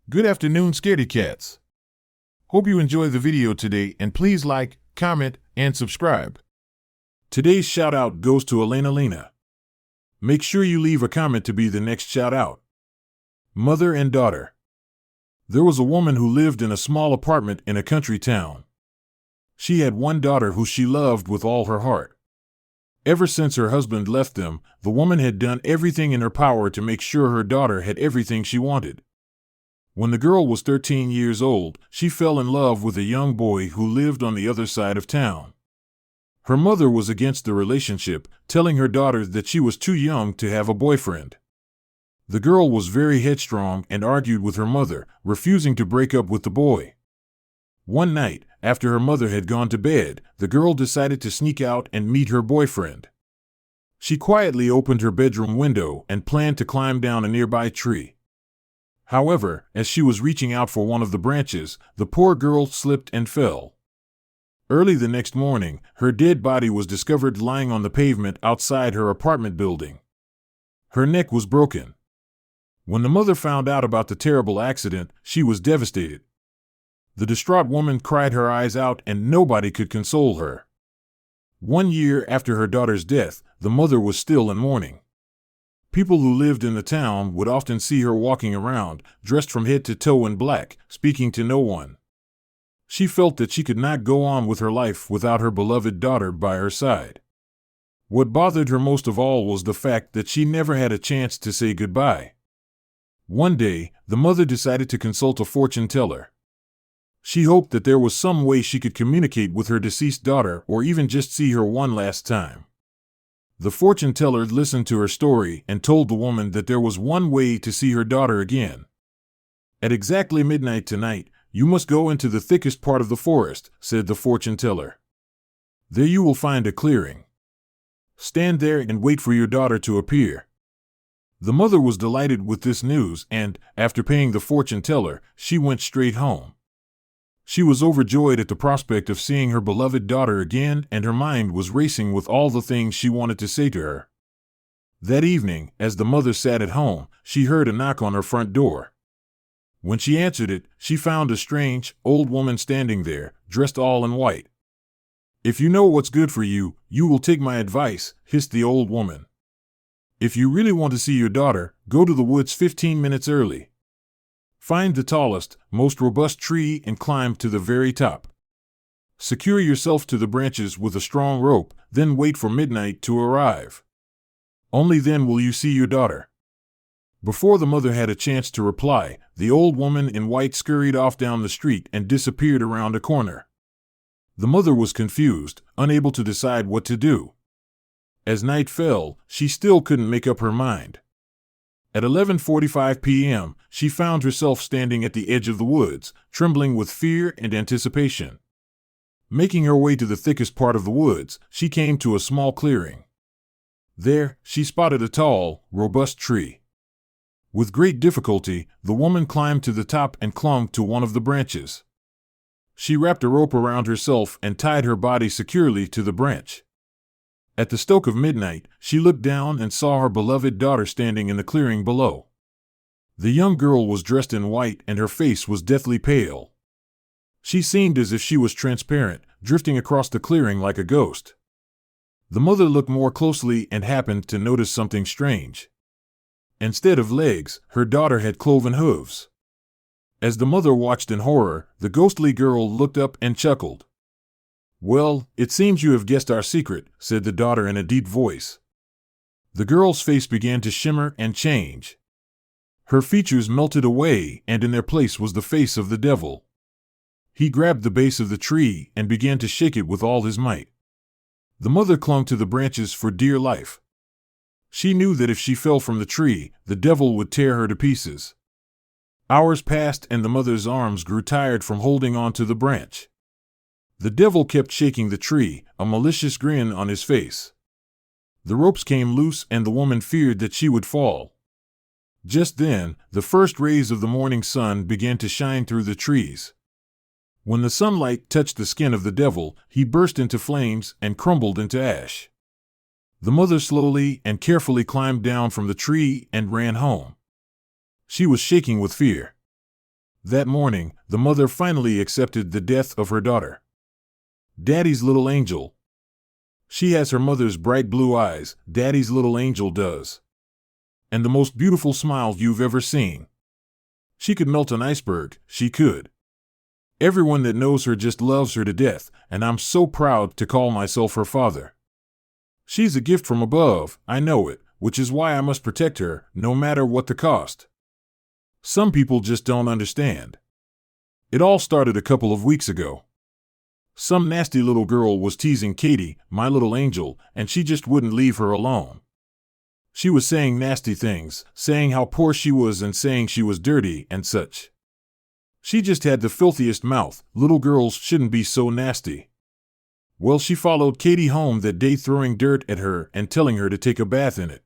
Good afternoon, scaredy cats. Hope you enjoy the video today and please like, comment, and subscribe. Today's shout out goes to Elena Lena. Make sure you leave a comment to be the next shout out. Mother and daughter. There was a woman who lived in a small apartment in a country town. She had one daughter who she loved with all her heart. Ever since her husband left them, the woman had done everything in her power to make sure her daughter had everything she wanted. When the girl was 13 years old, she fell in love with a young boy who lived on the other side of town. Her mother was against the relationship, telling her daughter that she was too young to have a boyfriend. The girl was very headstrong and argued with her mother, refusing to break up with the boy. One night, after her mother had gone to bed, the girl decided to sneak out and meet her boyfriend. She quietly opened her bedroom window and planned to climb down a nearby tree. However, as she was reaching out for one of the branches, the poor girl slipped and fell. Early the next morning, her dead body was discovered lying on the pavement outside her apartment building. Her neck was broken. When the mother found out about the terrible accident, she was devastated. The distraught woman cried her eyes out and nobody could console her. 1 year after her daughter's death, the mother was still in mourning. People who lived in the town would often see her walking around, dressed from head to toe in black, speaking to no one. She felt that she could not go on with her life without her beloved daughter by her side. What bothered her most of all was the fact that she never had a chance to say goodbye. One day, the mother decided to consult a fortune teller. She hoped that there was some way she could communicate with her deceased daughter or even just see her one last time. The fortune teller listened to her story and told the woman that there was one way to see her daughter again. At exactly midnight tonight, you must go into the thickest part of the forest, said the fortune teller. There you will find a clearing. Stand there and wait for your daughter to appear. The mother was delighted with this news and, after paying the fortune teller, she went straight home. She was overjoyed at the prospect of seeing her beloved daughter again, and her mind was racing with all the things she wanted to say to her. That evening, as the mother sat at home, she heard a knock on her front door. When she answered it, she found a strange, old woman standing there, dressed all in white. "If you know what's good for you, you will take my advice," hissed the old woman. "If you really want to see your daughter, go to the woods 15 minutes early. Find the tallest, most robust tree and climb to the very top. Secure yourself to the branches with a strong rope, then wait for midnight to arrive. Only then will you see your daughter." Before the mother had a chance to reply, the old woman in white scurried off down the street and disappeared around a corner. The mother was confused, unable to decide what to do. As night fell, she still couldn't make up her mind. At 11:45 p.m., she found herself standing at the edge of the woods, trembling with fear and anticipation. Making her way to the thickest part of the woods, she came to a small clearing. There, she spotted a tall, robust tree. With great difficulty, the woman climbed to the top and clung to one of the branches. She wrapped a rope around herself and tied her body securely to the branch. At the stroke of midnight, she looked down and saw her beloved daughter standing in the clearing below. The young girl was dressed in white and her face was deathly pale. She seemed as if she was transparent, drifting across the clearing like a ghost. The mother looked more closely and happened to notice something strange. Instead of legs, her daughter had cloven hooves. As the mother watched in horror, the ghostly girl looked up and chuckled. "Well, it seems you have guessed our secret," said the daughter in a deep voice. The girl's face began to shimmer and change. Her features melted away, and in their place was the face of the devil. He grabbed the base of the tree and began to shake it with all his might. The mother clung to the branches for dear life. She knew that if she fell from the tree, the devil would tear her to pieces. Hours passed and the mother's arms grew tired from holding on to the branch. The devil kept shaking the tree, a malicious grin on his face. The ropes came loose and the woman feared that she would fall. Just then, the first rays of the morning sun began to shine through the trees. When the sunlight touched the skin of the devil, he burst into flames and crumbled into ash. The mother slowly and carefully climbed down from the tree and ran home. She was shaking with fear. That morning, the mother finally accepted the death of her daughter. Daddy's little angel. She has her mother's bright blue eyes, Daddy's little angel does. And the most beautiful smile you've ever seen. She could melt an iceberg, she could. Everyone that knows her just loves her to death, and I'm so proud to call myself her father. She's a gift from above, I know it, which is why I must protect her, no matter what the cost. Some people just don't understand. It all started a couple of weeks ago. Some nasty little girl was teasing Katie, my little angel, and she just wouldn't leave her alone. She was saying nasty things, saying how poor she was and saying she was dirty and such. She just had the filthiest mouth. Little girls shouldn't be so nasty. Well, she followed Katie home that day, throwing dirt at her and telling her to take a bath in it.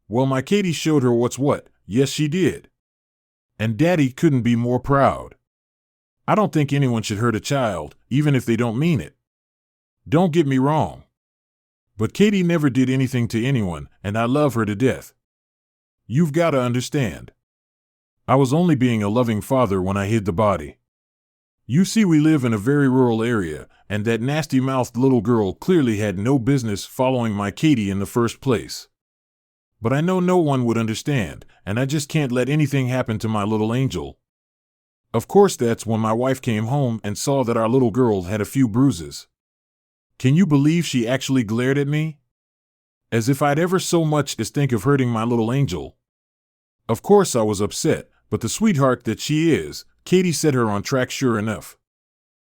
Well, my Katie showed her what's what. Yes, she did. And Daddy couldn't be more proud. I don't think anyone should hurt a child, even if they don't mean it. Don't get me wrong. But Katie never did anything to anyone, and I love her to death. You've got to understand. I was only being a loving father when I hid the body. You see, we live in a very rural area, and that nasty-mouthed little girl clearly had no business following my Katie in the first place. But I know no one would understand, and I just can't let anything happen to my little angel. Of course, that's when my wife came home and saw that our little girl had a few bruises. Can you believe she actually glared at me? As if I'd ever so much as think of hurting my little angel. Of course I was upset, but the sweetheart that she is, Katie set her on track sure enough.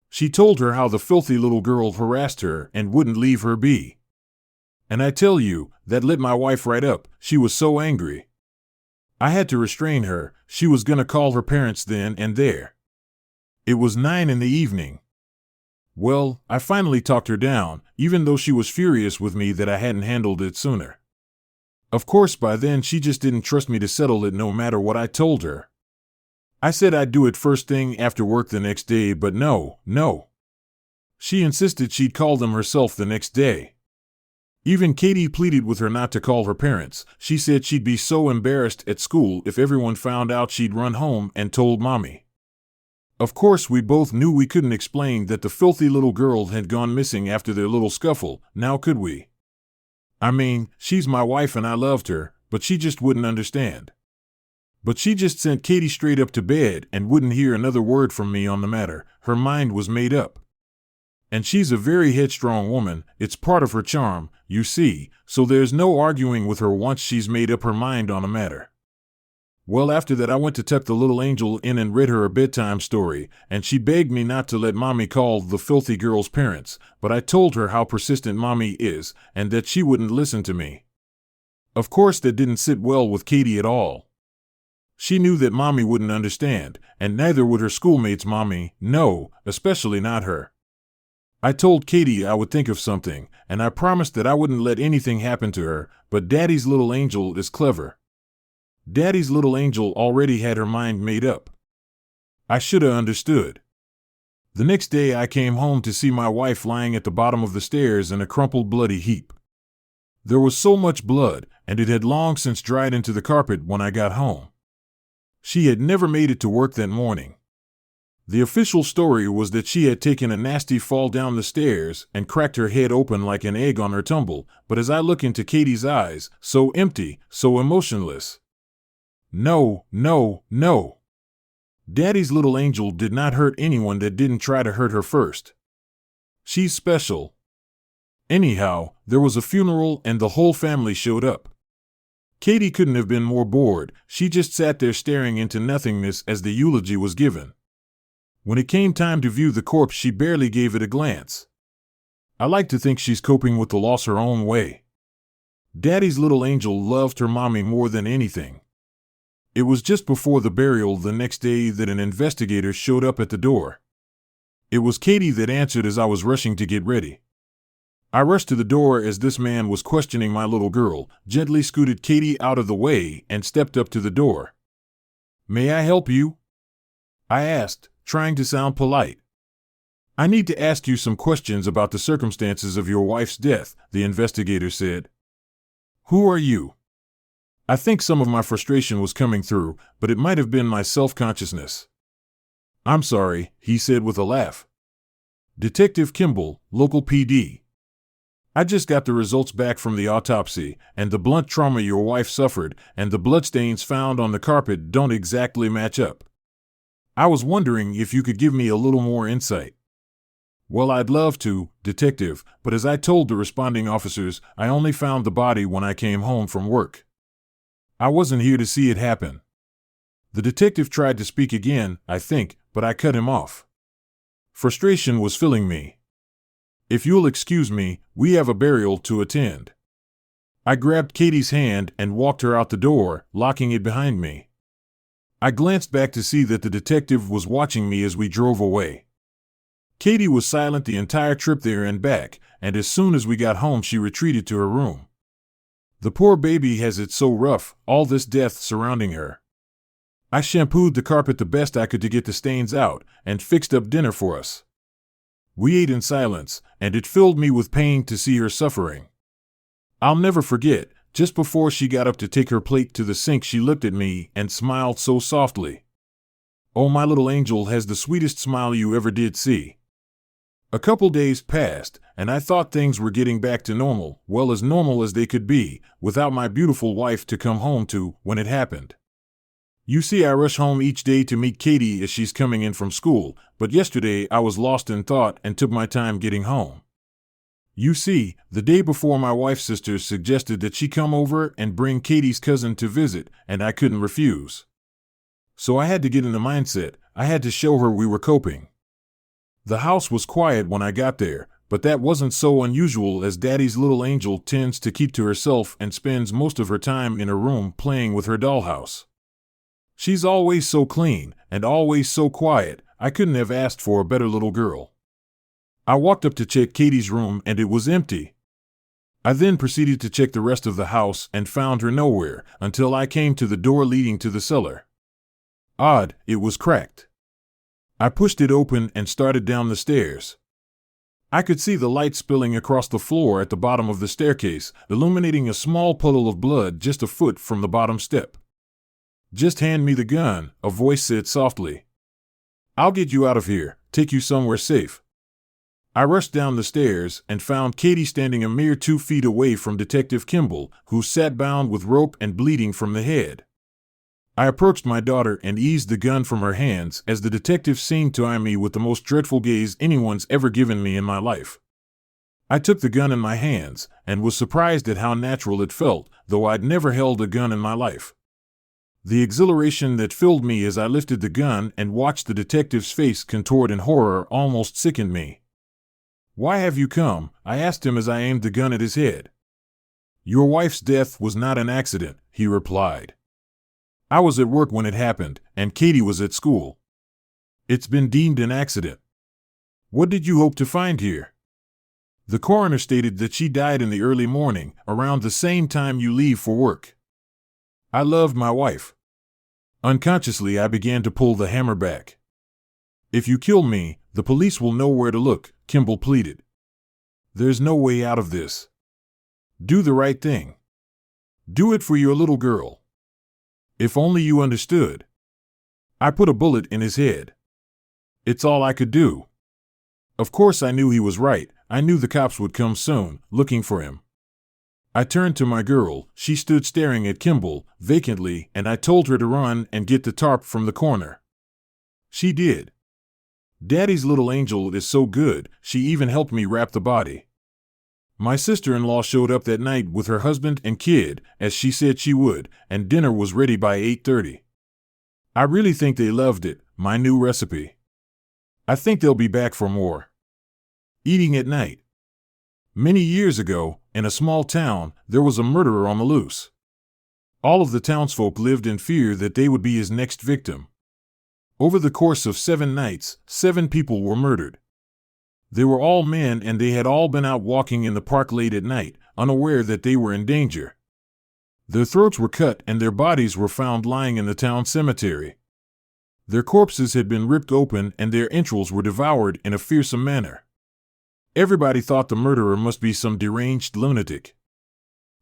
She told her how the filthy little girl harassed her and wouldn't leave her be. And I tell you, that lit my wife right up. She was so angry. I had to restrain her. She was gonna call her parents then and there. It was 9 p.m. Well, I finally talked her down, even though she was furious with me that I hadn't handled it sooner. Of course, by then she just didn't trust me to settle it no matter what I told her. I said I'd do it first thing after work the next day, but no. She insisted she'd call them herself the next day. Even Katie pleaded with her not to call her parents. She said she'd be so embarrassed at school if everyone found out she'd run home and told Mommy. Of course, we both knew we couldn't explain that the filthy little girl had gone missing after their little scuffle, now could we? I mean, she's my wife and I loved her, but she just wouldn't understand. But she just sent Katie straight up to bed and wouldn't hear another word from me on the matter. Her mind was made up. And she's a very headstrong woman. It's part of her charm, you see, so there's no arguing with her once she's made up her mind on a matter. Well, after that I went to tuck the little angel in and read her a bedtime story, and she begged me not to let Mommy call the filthy girl's parents, but I told her how persistent Mommy is, and that she wouldn't listen to me. Of course that didn't sit well with Katie at all. She knew that Mommy wouldn't understand, and neither would her schoolmates' Mommy, no, especially not her. I told Katie I would think of something, and I promised that I wouldn't let anything happen to her, but Daddy's little angel is clever. Daddy's little angel already had her mind made up. I should have understood. The next day I came home to see my wife lying at the bottom of the stairs in a crumpled bloody heap. There was so much blood, and it had long since dried into the carpet when I got home. She had never made it to work that morning. The official story was that she had taken a nasty fall down the stairs and cracked her head open like an egg on her tumble, but as I look into Katie's eyes, so empty, so emotionless. No. Daddy's little angel did not hurt anyone that didn't try to hurt her first. She's special. Anyhow, there was a funeral and the whole family showed up. Katie couldn't have been more bored. She just sat there staring into nothingness as the eulogy was given. When it came time to view the corpse, she barely gave it a glance. I like to think she's coping with the loss her own way. Daddy's little angel loved her Mommy more than anything. It was just before the burial the next day that an investigator showed up at the door. It was Katie that answered as I was rushing to get ready. I rushed to the door as this man was questioning my little girl, gently scooted Katie out of the way, and stepped up to the door. "May I help you?" I asked, trying to sound polite. "I need to ask you some questions about the circumstances of your wife's death," the investigator said. "Who are you?" I think some of my frustration was coming through, but it might have been my self-consciousness. I'm sorry, he said with a laugh. Detective Kimball, local PD. I just got the results back from the autopsy, and the blunt trauma your wife suffered and the bloodstains found on the carpet don't exactly match up. I was wondering if you could give me a little more insight. Well, I'd love to, Detective, but as I told the responding officers, I only found the body when I came home from work. I wasn't here to see it happen. The detective tried to speak again, I think, but I cut him off. Frustration was filling me. If you'll excuse me, we have a burial to attend. I grabbed Katie's hand and walked her out the door, locking it behind me. I glanced back to see that the detective was watching me as we drove away. Katie was silent the entire trip there and back, and as soon as we got home she retreated to her room. The poor baby has it so rough, all this death surrounding her. I shampooed the carpet the best I could to get the stains out, and fixed up dinner for us. We ate in silence, and it filled me with pain to see her suffering. I'll never forget, just before she got up to take her plate to the sink she looked at me and smiled so softly. Oh, my little angel has the sweetest smile you ever did see. A couple days passed, and I thought things were getting back to normal, well as normal as they could be, without my beautiful wife to come home to when it happened. You see, I rush home each day to meet Katie as she's coming in from school, but yesterday I was lost in thought and took my time getting home. You see, the day before my wife's sisters suggested that she come over and bring Katie's cousin to visit, and I couldn't refuse. So I had to get in the mindset, I had to show her we were coping. The house was quiet when I got there, but that wasn't so unusual as Daddy's little angel tends to keep to herself and spends most of her time in her room playing with her dollhouse. She's always so clean, and always so quiet, I couldn't have asked for a better little girl. I walked up to check Katie's room and it was empty. I then proceeded to check the rest of the house and found her nowhere, until I came to the door leading to the cellar. Odd, it was cracked. I pushed it open and started down the stairs. I could see the light spilling across the floor at the bottom of the staircase, illuminating a small puddle of blood just a foot from the bottom step. Just hand me the gun, a voice said softly. I'll get you out of here, take you somewhere safe. I rushed down the stairs and found Katie standing a mere 2 feet away from Detective Kimball, who sat bound with rope and bleeding from the head. I approached my daughter and eased the gun from her hands as the detective seemed to eye me with the most dreadful gaze anyone's ever given me in my life. I took the gun in my hands and was surprised at how natural it felt, though I'd never held a gun in my life. The exhilaration that filled me as I lifted the gun and watched the detective's face contort in horror almost sickened me. Why have you come? I asked him as I aimed the gun at his head. Your wife's death was not an accident, he replied. I was at work when it happened, and Katie was at school. It's been deemed an accident. What did you hope to find here? The coroner stated that she died in the early morning, around the same time you leave for work. I loved my wife. Unconsciously, I began to pull the hammer back. If you kill me, the police will know where to look, Kimball pleaded. There's no way out of this. Do the right thing. Do it for your little girl. If only you understood. I put a bullet in his head. It's all I could do. Of course I knew he was right. I knew the cops would come soon, looking for him. I turned to my girl. She stood staring at Kimball, vacantly, and I told her to run and get the tarp from the corner. She did. Daddy's little angel is so good, she even helped me wrap the body. My sister-in-law showed up that night with her husband and kid, as she said she would, and dinner was ready by 8:30. I really think they loved it, my new recipe. I think they'll be back for more. Eating at night. Many years ago, in a small town, there was a murderer on the loose. All of the townsfolk lived in fear that they would be his next victim. Over the course of 7 nights, 7 people were murdered. They were all men and they had all been out walking in the park late at night, unaware that they were in danger. Their throats were cut and their bodies were found lying in the town cemetery. Their corpses had been ripped open and their entrails were devoured in a fearsome manner. Everybody thought the murderer must be some deranged lunatic.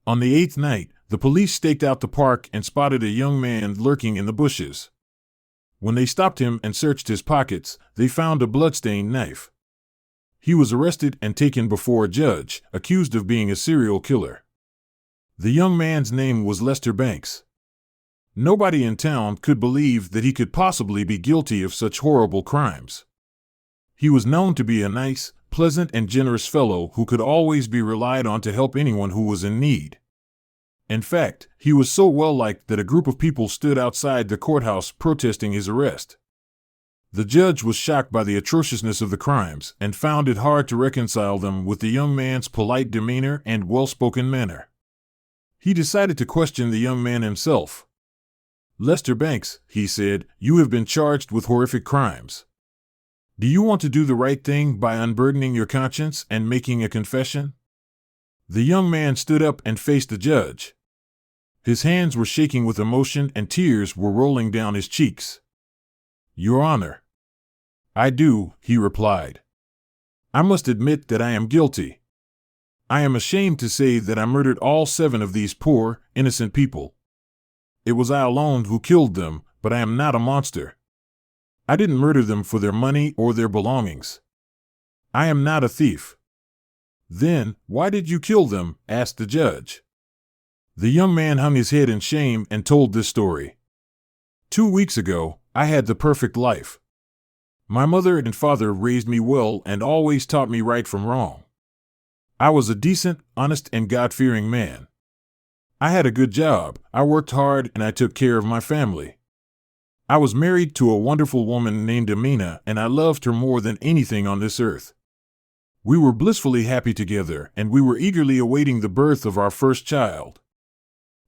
On the 8th night, the police staked out the park and spotted a young man lurking in the bushes. When they stopped him and searched his pockets, they found a bloodstained knife. He was arrested and taken before a judge, accused of being a serial killer. The young man's name was Lester Banks. Nobody in town could believe that he could possibly be guilty of such horrible crimes. He was known to be a nice, pleasant, and generous fellow who could always be relied on to help anyone who was in need. In fact, he was so well-liked that a group of people stood outside the courthouse protesting his arrest. The judge was shocked by the atrociousness of the crimes and found it hard to reconcile them with the young man's polite demeanor and well-spoken manner. He decided to question the young man himself. "Lester Banks," he said, "you have been charged with horrific crimes. Do you want to do the right thing by unburdening your conscience and making a confession?" The young man stood up and faced the judge. His hands were shaking with emotion and tears were rolling down his cheeks. "Your Honor, I do," he replied. "I must admit that I am guilty. I am ashamed to say that I murdered all 7 of these poor, innocent people. It was I alone who killed them, but I am not a monster. I didn't murder them for their money or their belongings. I am not a thief." "Then, why did you kill them?" asked the judge. The young man hung his head in shame and told this story. 2 weeks ago, I had the perfect life. My mother and father raised me well and always taught me right from wrong. I was a decent, honest, and God-fearing man. I had a good job, I worked hard, and I took care of my family. I was married to a wonderful woman named Amina, and I loved her more than anything on this earth. We were blissfully happy together, and we were eagerly awaiting the birth of our first child.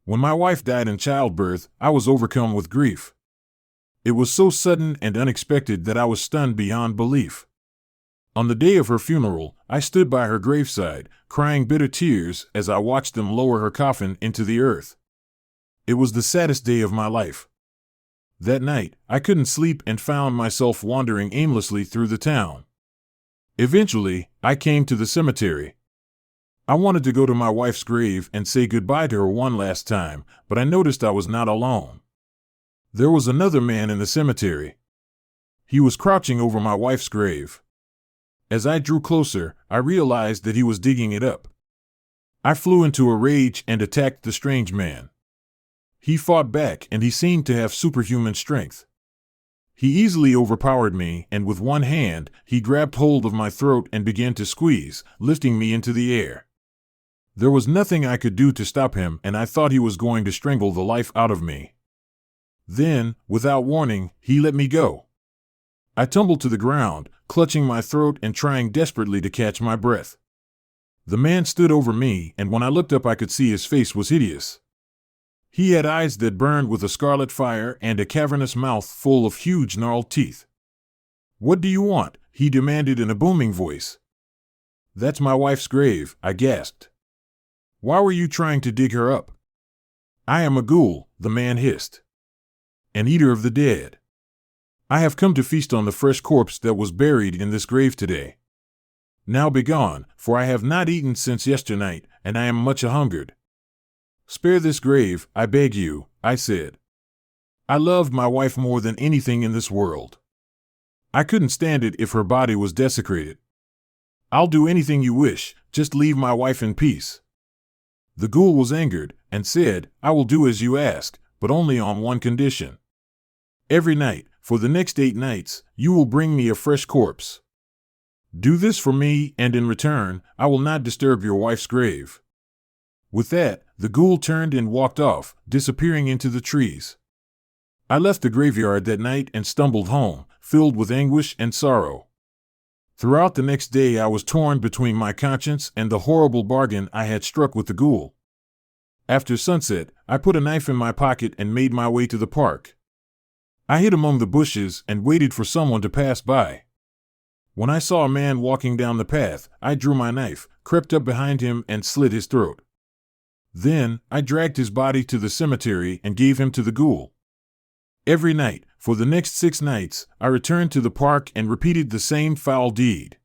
When my wife died in childbirth, I was overcome with grief. It was so sudden and unexpected that I was stunned beyond belief. On the day of her funeral, I stood by her graveside, crying bitter tears as I watched them lower her coffin into the earth. It was the saddest day of my life. That night, I couldn't sleep and found myself wandering aimlessly through the town. Eventually, I came to the cemetery. I wanted to go to my wife's grave and say goodbye to her one last time, but I noticed I was not alone. There was another man in the cemetery. He was crouching over my wife's grave. As I drew closer, I realized that he was digging it up. I flew into a rage and attacked the strange man. He fought back and he seemed to have superhuman strength. He easily overpowered me, and with one hand, he grabbed hold of my throat and began to squeeze, lifting me into the air. There was nothing I could do to stop him, and I thought he was going to strangle the life out of me. Then, without warning, he let me go. I tumbled to the ground, clutching my throat and trying desperately to catch my breath. The man stood over me, and when I looked up I could see his face was hideous. He had eyes that burned with a scarlet fire and a cavernous mouth full of huge gnarled teeth. "What do you want?" he demanded in a booming voice. "That's my wife's grave," I gasped. "Why were you trying to dig her up?" "I am a ghoul," the man hissed. "An eater of the dead. I have come to feast on the fresh corpse that was buried in this grave today. Now begone, for I have not eaten since yesternight, and I am much a-hungered." "Spare this grave, I beg you," I said. I loved my wife more than anything in this world. I couldn't stand it if her body was desecrated. "I'll do anything you wish, just leave my wife in peace." The ghoul was angered and said, "I will do as you ask, but only on one condition. Every night, for the next 8 nights, you will bring me a fresh corpse. Do this for me, and in return, I will not disturb your wife's grave." With that, the ghoul turned and walked off, disappearing into the trees. I left the graveyard that night and stumbled home, filled with anguish and sorrow. Throughout the next day I was torn between my conscience and the horrible bargain I had struck with the ghoul. After sunset, I put a knife in my pocket and made my way to the park. I hid among the bushes and waited for someone to pass by. When I saw a man walking down the path, I drew my knife, crept up behind him, and slit his throat. Then, I dragged his body to the cemetery and gave him to the ghoul. Every night, for the next 6 nights, I returned to the park and repeated the same foul deed.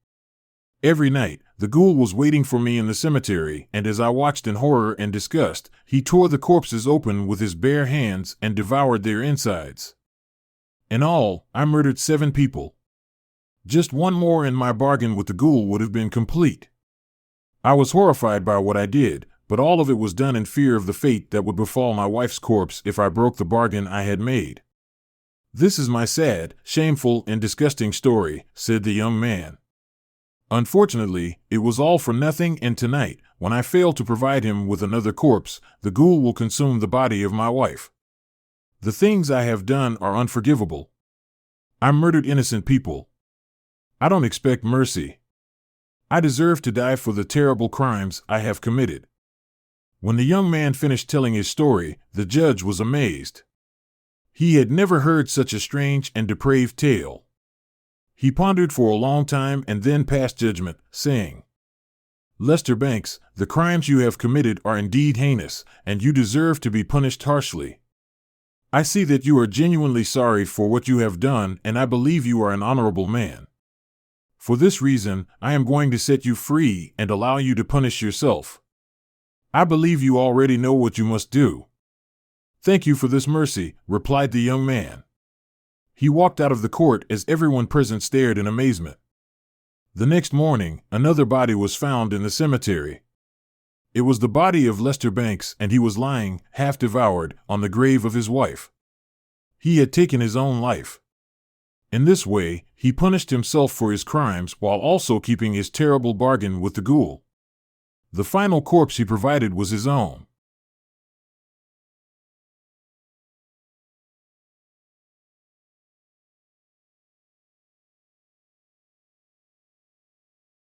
Every night, the ghoul was waiting for me in the cemetery, and as I watched in horror and disgust, he tore the corpses open with his bare hands and devoured their insides. In all, I murdered 7 people. Just one more and my bargain with the ghoul would have been complete. I was horrified by what I did, but all of it was done in fear of the fate that would befall my wife's corpse if I broke the bargain I had made. This is my sad, shameful, and disgusting story, said the young man. Unfortunately, it was all for nothing, and tonight, when I fail to provide him with another corpse, the ghoul will consume the body of my wife. The things I have done are unforgivable. I murdered innocent people. I don't expect mercy. I deserve to die for the terrible crimes I have committed. When the young man finished telling his story, the judge was amazed. He had never heard such a strange and depraved tale. He pondered for a long time and then passed judgment, saying, "Lester Banks, the crimes you have committed are indeed heinous, and you deserve to be punished harshly. I see that you are genuinely sorry for what you have done, and I believe you are an honorable man. For this reason, I am going to set you free and allow you to punish yourself. I believe you already know what you must do." "Thank you for this mercy," replied the young man. He walked out of the court as everyone present stared in amazement. The next morning, another body was found in the cemetery. It was the body of Lester Banks, and he was lying, half devoured, on the grave of his wife. He had taken his own life. In this way, he punished himself for his crimes while also keeping his terrible bargain with the ghoul. The final corpse he provided was his own.